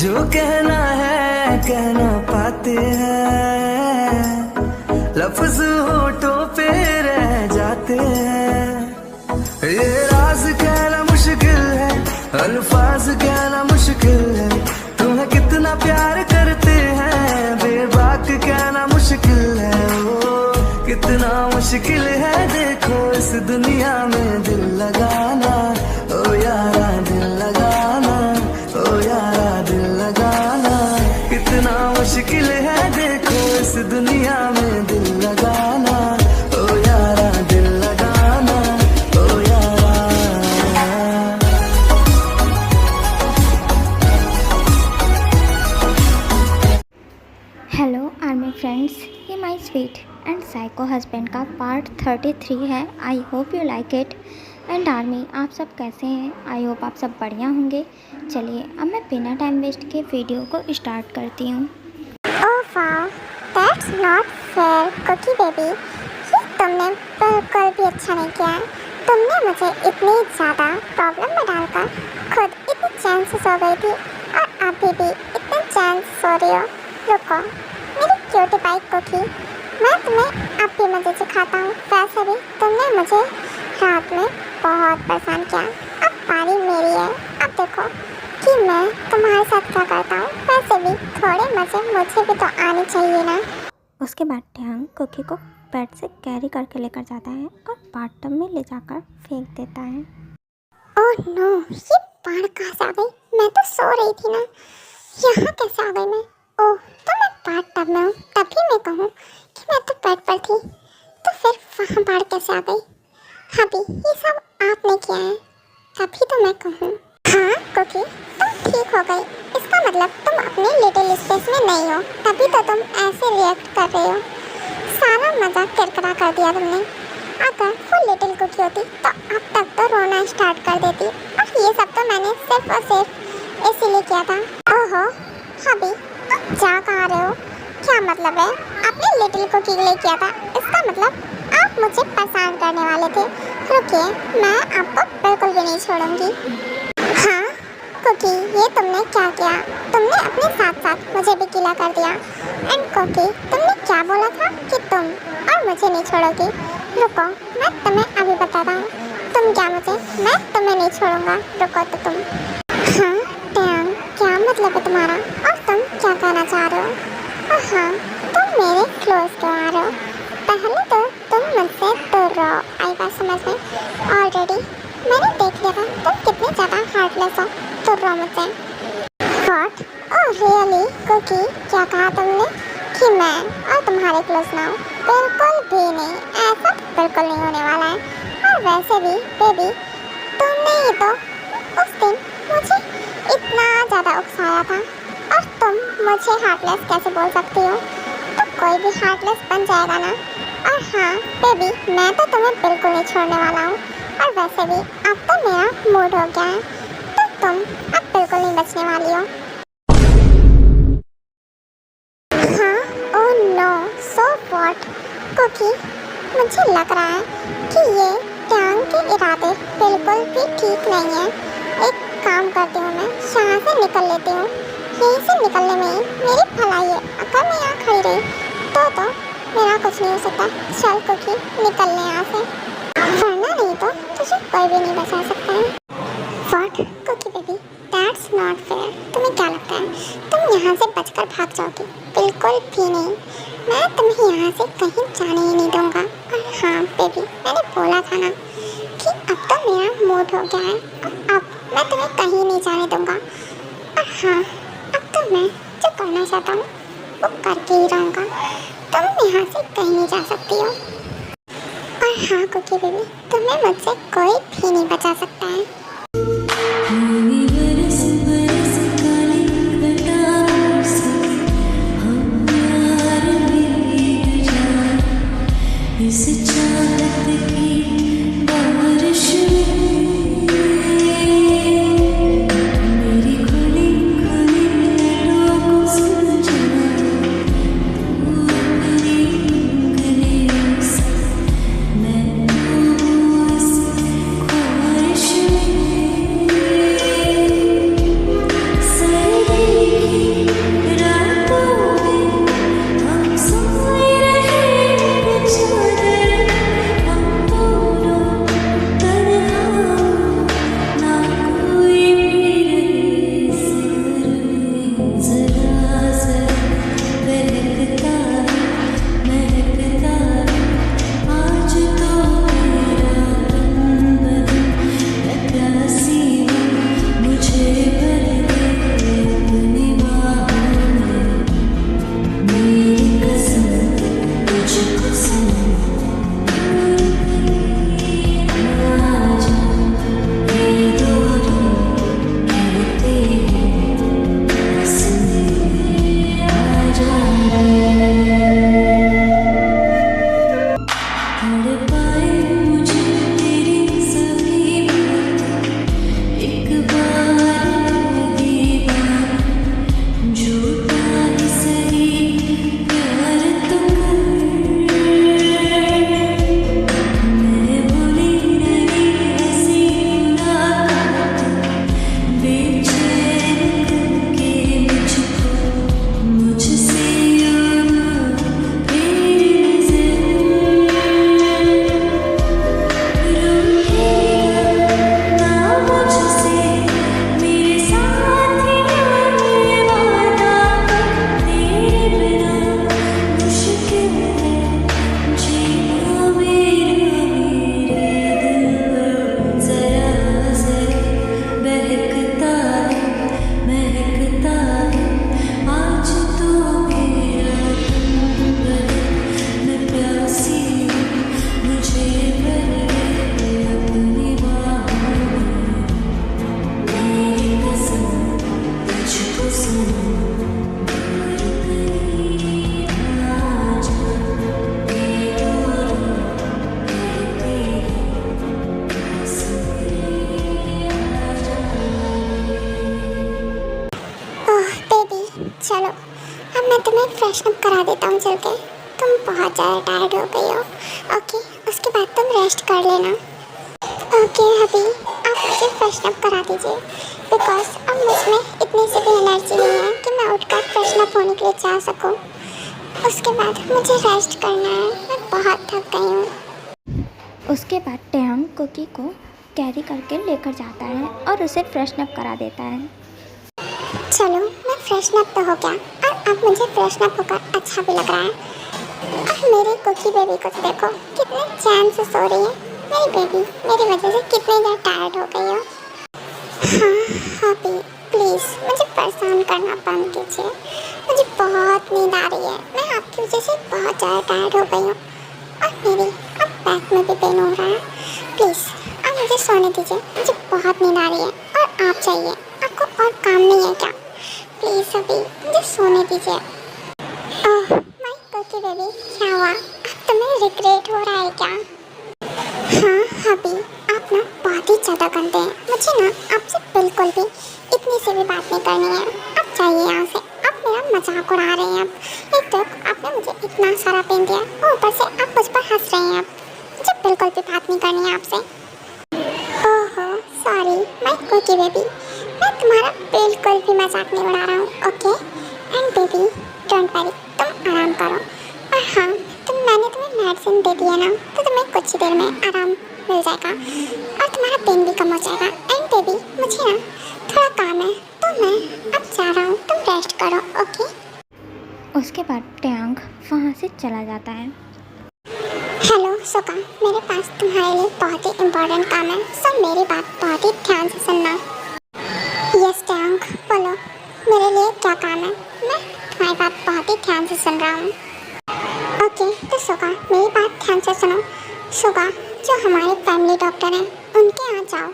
जो कहना है कहना पाते हैं, लफ्ज होठों पे रह जाते हैं। ये राज कहना मुश्किल है, अल्फाज कहना मुश्किल है, तुम्हें कितना प्यार करते हैं बेबाक कहना मुश्किल है। ओ कितना मुश्किल है देखो इस दुनिया में दिल लगाना, ओ यारा दिल लगाना, ओ यारा दिल लगाना। कितना मुश्किल है देखो इस दुनिया में दिल लगाना, ओ यारा दिल लगाना, ओ यारा। हेलो आर्मी फ्रेंड्स, ये my sweet and psycho husband का पार्ट 33 है। I hope you like it. And army, आप सब कैसे हैं? आई होप आप सब बढ़िया होंगे। चलिए अब मैं बिना टाइम वेस्ट के वीडियो को स्टार्ट करती हूँ। Oh wow, that's not fair cookie baby. ये तुमने बिल्कुल भी अच्छा नहीं किया। तुमने मुझे इतनी ज़्यादा प्रॉब्लम में डालकर खुद इतनी चैन से सो गई थी और अभी भी इतने चैन से सो रही हो। रुको मेरी क्यूटी पाई कुकी, मैं तुम्हें अब भी मज़े सिखाता हूँ। वैसे भी तुमने मुझे रात में बहुत परेशान किया, अब पारी मेरी है। अब देखो कि मैं तुम्हारे साथ क्या करता हूँ। वैसे भी थोड़े मज़े मुझे भी तो आने चाहिए ना। उसके बाद टैंग कुकी को बेड से कैरी करके लेकर जाता है और बाथटब में ले जाकर फेंक देता है। ओह नो, ये बाढ़ कहाँ से आ गई? मैं तो सो रही थी ना, यहाँ कैसे आ गई मैं? ओह, तो मैं बाथटब में हूँ तभी मैं कहूँ कि मैं तो बेड पर थी, तो फिर वहाँ बाढ़ कैसे आ गई? अभी ये सब आपने किया है तभी तो मैं कहूँ। हाँ कुकी, तुम ठीक हो गई, इसका मतलब तुम अपने लिटिल स्पेस में नहीं हो, तभी तो तुम ऐसे रिएक्ट कर रहे हो। सारा मजाक किरकिरा कर दिया तुमने। अगर वो लिटिल कुकी होती तो अब तक तो रोना स्टार्ट कर देती, और ये सब तो मैंने सिर्फ और सिर्फ इसीलिए किया था। ओहो अभी तुम जा कहाँ रहे हो? क्या मतलब है? आपने लिटिल कुकी के लिए किया था, इसका मतलब आप मुझे परेशान करने वाले थे। रुकिए, मैं आपको बिल्कुल भी नहीं छोड़ूंगी। हाँ कुकी, ये तुमने क्या किया? तुमने अपने साथ साथ मुझे भी गीला कर दिया। एंड कुकी, तुमने क्या बोला था कि तुम और मुझे नहीं छोड़ोगी? रुको, मैं तुम्हें अभी बताता हूँ। तुम क्या मुझे? मैं तुम्हें नहीं छोड़ूंगा। रुको तो तुम। हाँ टैंग, क्या मतलब है तुम्हारा? और तुम क्या कहना चाह रहे हो? हाँ, तुम मेरे क्लोज क्यों आ रहे हो? पहले तो तुम मुझसे दूर रहो, आई बात समझ में? ऑलरेडी मैंने देख लिया था तुम कितने ज़्यादा हार्टलेस हो। दूर रहो मुझसे। व्हाट? ओह रियली कुकी, क्या कहा तुमने कि मैं और तुम्हारे क्लोज ना हो? बिल्कुल भी नहीं, ऐसा बिल्कुल नहीं होने वाला है। और वैसे भी बेबी, तुमने ही तो उस दिन मुझे इतना ज़्यादा उकसाया था, और तुम मुझे हार्टलेस कैसे बोल सकती हो? तो कोई भी हार्टलेस बन जाएगा ना। और हाँ बेबी, मैं तो तुम्हें बिल्कुल नहीं छोड़ने वाला हूँ, और वैसे भी अब तो मेरा मूड हो गया है, तो तुम अब बिल्कुल नहीं बचने वाली हो। हाँ oh no, so what? Cookie, मुझे लग रहा है कि ये टैंग के इरादे बिल्कुल भी ठीक नहीं है। एक काम करती हूँ, मैं यहाँ से निकल लेती हूँ। यहीं से निकलने में ही मेरी भलाई है। अगर मैं यहाँ खड़ी रही तो मेरा कुछ नहीं हो सकता। चल कुकी, निकल ले यहाँ से, वरना नहीं तो तुझे कोई भी नहीं बचा सकता है। What cookie baby, that's not fair. तुम्हें क्या लगता है तुम यहाँ से बचकर भाग जाओगी? बिल्कुल भी नहीं, मैं तुम्हें यहाँ से कहीं जाने ही नहीं दूँगा। और हाँ बेबी, मैंने बोला था ना कि अब तो मेरा मूड हो गया है, और अब मैं तुम्हें कहीं नहीं जाने दूँगा। और हाँ, अब तो मैं जो करना चाहता हूँ वो करके ही रहूँगा। तुम यहाँ से कहीं नहीं जा सकती हो। और हाँ कुकी बेबी, तुम्हें मुझसे कोई भी नहीं बचा सकता है। मैं तो इस ख्वाहिश में फ्रेशन अप करा देता हूँ चल के। तुम बहुत ज़्यादा टायर्ड हो गई हो। ओके, उसके बाद तुम रेस्ट कर लेना। ओके अभी आप मुझे फ्रेशन अप करा दीजिए, बिकॉज अब मुझमें इतनी सी भी एनर्जी नहीं है कि मैं उठकर फ्रेशन अप होने के लिए जा सकूँ। उसके बाद मुझे रेस्ट करना है, मैं बहुत थक गई हूँ। उसके बाद टैंग कुकी को कैरी करके लेकर जाता है और उसे फ्रेशन अप करा देता है। चलो, मैं फ्रेशन अप तो हो गया और अब मुझे फ्रेशन अप होकर अच्छा भी लग रहा है। और मेरी कुकी बेबी को तो देखो कितने चैन से सो रही है। मेरी बेबी मेरी वजह से कितनी ज़्यादा टायर्ड हो गई हो। हाँ अभी प्लीज़ मुझे परेशान करना बंद कीजिए, मुझे बहुत नींद आ रही है। मैं आपकी वजह से बहुत ज़्यादा टायर्ड हो गई हूँ और मेरी अब बैक में भी पेन हो रहा है। प्लीज़ आप मुझे सोने दीजिए, मुझे बहुत नींद आ रही है। और आप चाहिए, आपको और काम नहीं है क्या? प्लीज़ अभी मुझे सोने दीजिए। ओह माय कुकी बेबी, क्या हुआ? अब तुम्हें रिग्रेट हो रहा है क्या? हाँ अभी आप ना बहुत ही ज़्यादा गंदे हैं। मुझे ना आपसे बिल्कुल भी इतनी सी भी बात नहीं करनी है। आप जाइए यहाँ से, आप मेरा मजाक उड़ा रहे हैं। अब एक तो आपने मुझे इतना सारा पेन दिया और ऊपर से आप मुझ पर हंस रहे हैं। अब मुझे बिल्कुल भी बात नहीं करनी है आपसे। ओहो सॉरी माय कुकी बेबी, मैं तुम्हारा बिल्कुल भी मजाक नहीं उड़ा रहा हूँ। Okay and baby don't worry, तुम आराम करो। और हाँ मैंने तुम्हें मेडिसिन दे दी है ना, तो तुम्हें कुछ ही देर में आराम मिल जाएगा और तुम्हारा पेन भी कम हो जाएगा। एंड बेबी मुझे ना थोड़ा काम है तो मैं अब जा रहा हूँ, तुम रेस्ट करो। ओके। उसके बाद टैंग वहाँ से चला जाता है। हेलो सोका, मेरे पास तुम्हारे लिए बहुत ही इम्पोर्टेंट काम है, सो मेरी बात बहुत ही ध्यान से सुनना। यस टैंग बोलो, मेरे लिए क्या काम है? मैं तुम्हारी बात बहुत ही ध्यान से सुन रहा हूँ। ओके तो सोगा मेरी बात ध्यान से सुनो। सोगा जो हमारे फैमिली डॉक्टर हैं उनके यहाँ जाओ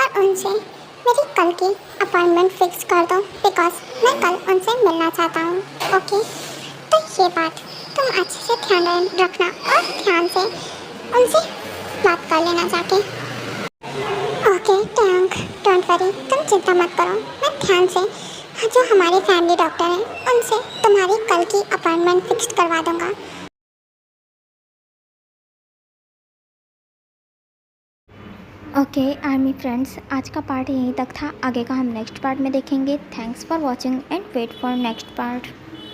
और उनसे मेरी कल की अपॉइंटमेंट फिक्स कर दो, बिकॉज मैं कल उनसे मिलना चाहता हूँ। ओके तो ये बात तुम अच्छे से ध्यान रखना और ध्यान से उनसे बात कर लेना जाके। ओके टैंक डोंट वरी, तुम चिंता मत करो, मैं ध्यान से जो हमारे फैमिली डॉक्टर हैं उनसे तुम्हारी कल की अपॉइंटमेंट फिक्स करवा दूँगा। ओके आर्मी फ्रेंड्स, आज का पार्ट यहीं तक था। आगे का हम नेक्स्ट पार्ट में देखेंगे। Thanks for watching and wait for next part.